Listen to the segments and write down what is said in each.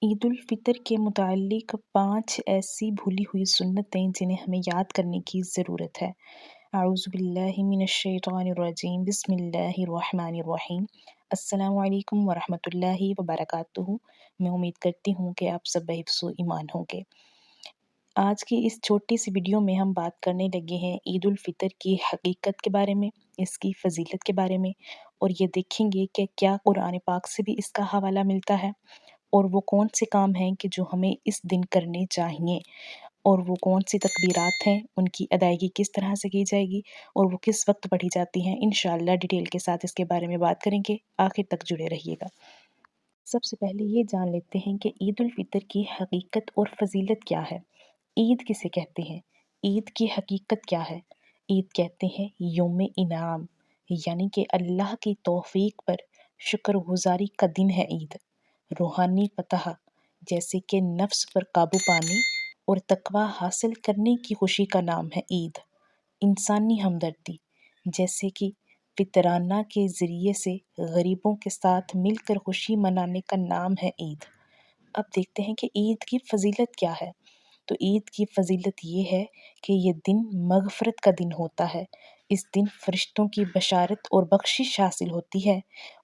ईद उल फ़ितर के मुताल्लिक़ 5 ऐसी भूली हुई सुन्नतें जिन्हें हमें याद करने की ज़रूरत है। अऊज़ु बिल्लाहि मिनश शैतानिर रजीम, बिस्मिल्लाहिर रहमानिर रहीम। अस्सलामु अलैकुम व रहमतुल्लाहि व बरकातुहू। मैं उम्मीद करती हूँ कि आप सब बहिफ्ज़ ईमान होंगे। आज की इस छोटी सी वीडियो में हम बात करने लगे हैं ईद उल फ़ितर की हकीकत के बारे में, इसकी फ़ज़ीलत के बारे में, और ये देखेंगे कि क्या कुरान पाक से भी इसका हवाला मिलता है, और वो कौन से काम हैं कि जो हमें इस दिन करने चाहिए, और वो कौन सी तकबीरात हैं, उनकी अदायगी किस तरह से की जाएगी, और वो किस वक्त पढ़ी जाती हैं। इंशाअल्लाह डिटेल के साथ इसके बारे में बात करेंगे, आखिर तक जुड़े रहिएगा। सबसे पहले ये जान लेते हैं कि ईद उल फ़ितर की हकीकत और फ़ज़ीलत क्या है। ईद किसे कहते हैं? ईद की हकीकत क्या है? ईद कहते हैं यौम इनाम, यानी कि अल्लाह की तौफ़ीक पर शुक्रगुज़ारी का दिन है ईद। रूहानी फ़तह, जैसे कि नफ्स पर काबू पाने और तक़वा हासिल करने की खुशी का नाम है ईद। इंसानी हमदर्दी, जैसे कि फ़ितराना के ज़रिए से गरीबों के साथ मिलकर खुशी मनाने का नाम है ईद। अब देखते हैं कि ईद की फ़ज़ीलत क्या है। तो ईद की फ़ज़ीलत ये है कि ये दिन मग़फ़रत का दिन होता है। इस दिन फ़रिश्तों की बशारत और बख़्शिश हासिल होती है,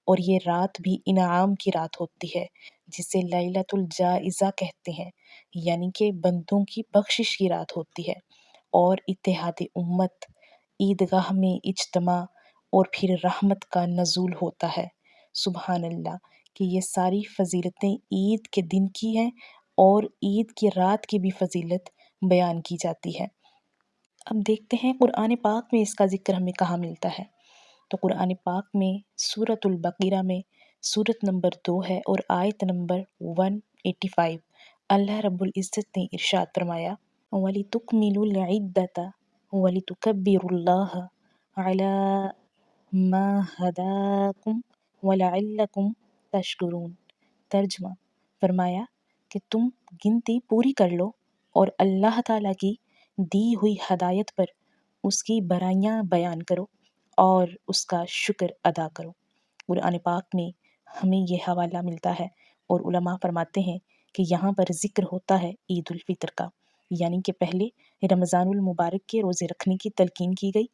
और ये रात भी इनाम की रात होती है, जिसे लैलतुल जाइज़ा कहते हैं, यानी कि बंदों की बख़्शिश की रात होती है। और इत्तेहाद उम्मत, ईदगाह में इज्तिमा, और फिर रहमत का नज़ूल होता है। सुबहान अल्लाह, कि ये सारी फ़ज़ीलतें ईद के दिन की हैं, और ईद की रात की भी फ़ज़ीलत बयान की जाती है। अब देखते हैं कुरान पाक में इसका ज़िक्र हमें कहाँ मिलता है। तो कुरान पाक में सूरतुल बक़रा में सूरत नंबर 2 है और आयत नंबर 185। अल्लाह रब्बुल इज़्ज़त ने इरशाद फरमाया, वलितुकमिलुल इद्दत वलितुकब्बिरुल्लाह अला मा हदाकुम वलअल्लकुम तशकुरून। तर्जुमा, फरमाया कि तुम गिनती पूरी कर लो और अल्लाह ताला की दी हुई हदायत पर उसकी बड़ाइयाँ बयान करो और उसका शुक्र अदा करो। कुरान पाक में हमें ये हवाला मिलता है, और उलमा फरमाते हैं कि यहाँ पर ज़िक्र होता है ईद उल फ़ितर का, यानी कि पहले रमज़ानुल मुबारक के रोज़े रखने की तलकीन की गई,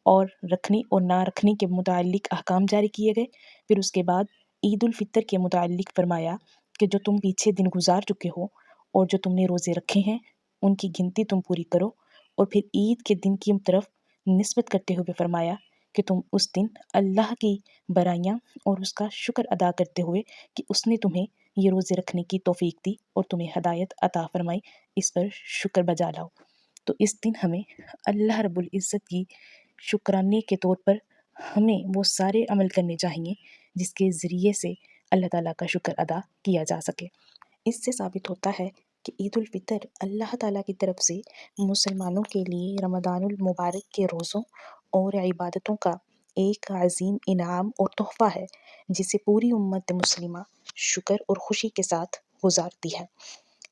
और रखने और ना रखने के मुतालिक अहकाम जारी किए गए। फिर उसके बाद ईद उल फ़ितर के मुतालिक फरमाया कि जो तुम पीछे दिन गुजार चुके हो और जो तुमने रोज़े रखे हैं, उनकी गिनती तुम पूरी करो। और फिर ईद के दिन की तरफ निस्बत करते हुए फरमाया कि तुम उस दिन अल्लाह की बड़ाइयाँ और उसका शुक्र अदा करते हुए कि उसने तुम्हें ये रोज़े रखने की तौफीक दी और तुम्हें हदायत अता फरमाई, इस पर शुक्र बजा लाओ। तो इस दिन हमें अल्लाह रब्बुल इज़्ज़त की शुक्राने के तौर पर हमें वो सारे अमल करने चाहिए जिसके ज़रिए से अल्लाह ताला का शुक्र अदा किया जा सके। इससे साबित होता है कि ईद उल फ़ितर अल्लाह ताला की तरफ से मुसलमानों के लिए रमज़ानुल मुबारक के रोज़ों और इबादतों का एक अज़ीम इनाम और तोहफ़ा है, जिसे पूरी उम्मत मुस्लिमा शुक्र और खुशी के साथ गुजारती है।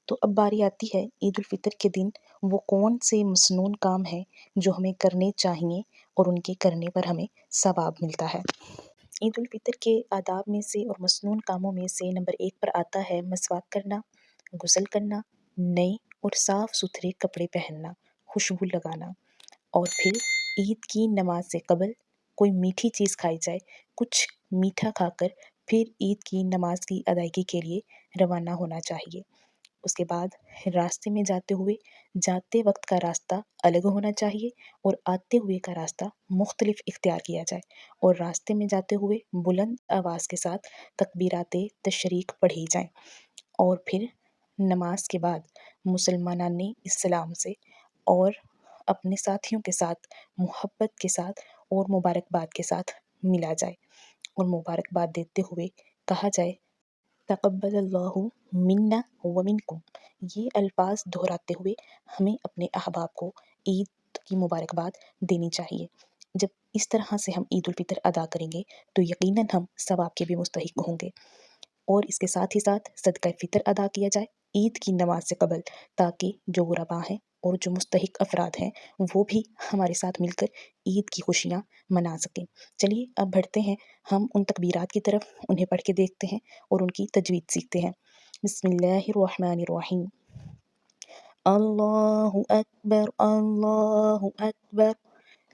तो अब बारी आती है ईद उल फ़ितर के दिन वो कौन से मसनून काम हैं जो हमें करने चाहिए और उनके करने पर हमें सवाब मिलता है। ईद उल फ़ितर के आदाब में से और मसनून कामों में से नंबर 1 पर आता है मसवाक करना, गुस्ल करना, नए और साफ़ सुथरे कपड़े पहनना, खुशबू लगाना, और फिर ईद की नमाज से कबल कोई मीठी चीज़ खाई जाए। कुछ मीठा खाकर फिर ईद की नमाज की अदायगी के लिए रवाना होना चाहिए। उसके बाद रास्ते में जाते वक्त का रास्ता अलग होना चाहिए, और आते हुए का रास्ता मुख्तलिफ इख्तियार किया जाए, और रास्ते में जाते हुए बुलंद आवाज़ के साथ तकबीरात तशरीक पढ़ी जाएं, और फिर नमाज के बाद मुसलमानाने इस्लाम से और अपने साथियों के साथ मोहब्बत के साथ और मुबारकबाद के साथ मिला जाए, और मुबारकबाद देते हुए कहा जाए, तक़ब्बलल्लाहु मिन्ना व मिनकुम। ये अल्फाज दोहराते हुए हमें अपने अहबाब को ईद की मुबारकबाद देनी चाहिए। जब इस तरह से हम ईद उल फ़ितर अदा करेंगे तो यकीनन हम सवाब के भी मुस्तहिक होंगे। और इसके साथ ही साथ सदका फ़ितर अदा किया जाए ईद की नमाज से कबल, ताकि जो गुरबा हैं और जो मुस्तहिक अफराद हैं वो भी हमारे साथ मिलकर ईद की खुशियाँ मना सकें। चलिए अब बढ़ते हैं हम उन तकबीरात की तरफ, उन्हें पढ़ के देखते हैं और उनकी तजवीद सीखते हैं। بسم اللہ الرحمن الرحیم۔ اللہ اکبر اللہ اکبر،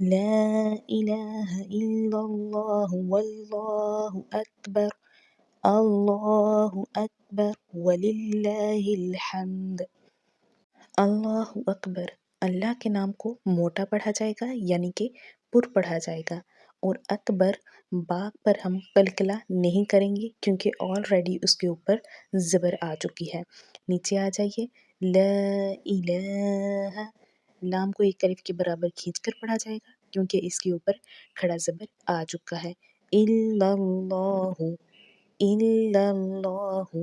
لا الہ الا اللہ واللہ اکبر، اللہ اکبر وللہ الحمد۔ اللہ اکبر، اللہ کے نام کو موٹا پڑھا جائے گا یعنی کہ پر پڑھا جائے گا، اور اکبر با پر ہم قلقلہ نہیں کریں گے کیونکہ آلریڈی اس کے اوپر زبر آ چکی ہے۔ نیچے آ جائیے، لا الہ، لام کو ایک الف کے برابر کھینچ کر پڑھا جائے گا کیونکہ اس کے اوپر کھڑا زبر آ چکا ہے۔ الا اللہ، الا اللہ،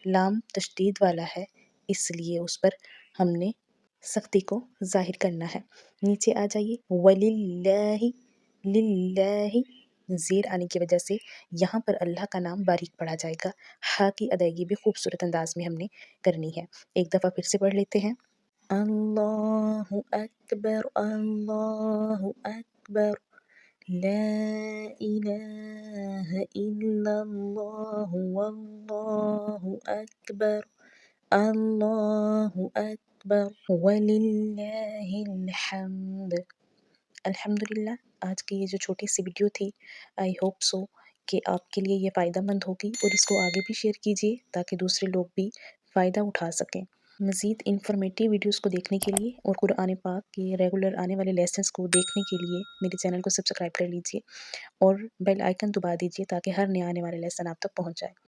لام تشدید والا ہے اس لیے اس پر ہم نے سختی کو ظاہر کرنا ہے۔ نیچے آ جائیے، وللہ، للہ، زیر آنے کی وجہ سے یہاں پر اللہ کا نام باریک پڑھا جائے گا، ہا کی ادائیگی بھی خوبصورت انداز میں ہم نے کرنی ہے۔ ایک دفعہ پھر سے پڑھ لیتے ہیں، اللہ اکبر اللہ اکبر، لا الہ الا اللہ واللہ اکبر، اللہ اکبر وللہ الحمد۔ الحمدللہ، آج کی یہ جو چھوٹی سی ویڈیو تھی، آئی ہوپ سو کہ آپ کے لیے یہ فائدہ مند ہوگی، اور اس کو آگے بھی شیئر کیجیے تاکہ دوسرے لوگ بھی فائدہ اٹھا سکیں۔ مزید انفارمیٹیو ویڈیوز کو دیکھنے کے لیے اور قرآن پاک کے ریگولر آنے والے لیسنز کو دیکھنے کے لیے میرے چینل کو سبسکرائب کر لیجیے اور بیل آئیکن دبا دیجیے تاکہ ہر نیا آنے والا لیسن آپ تک پہنچ جائے۔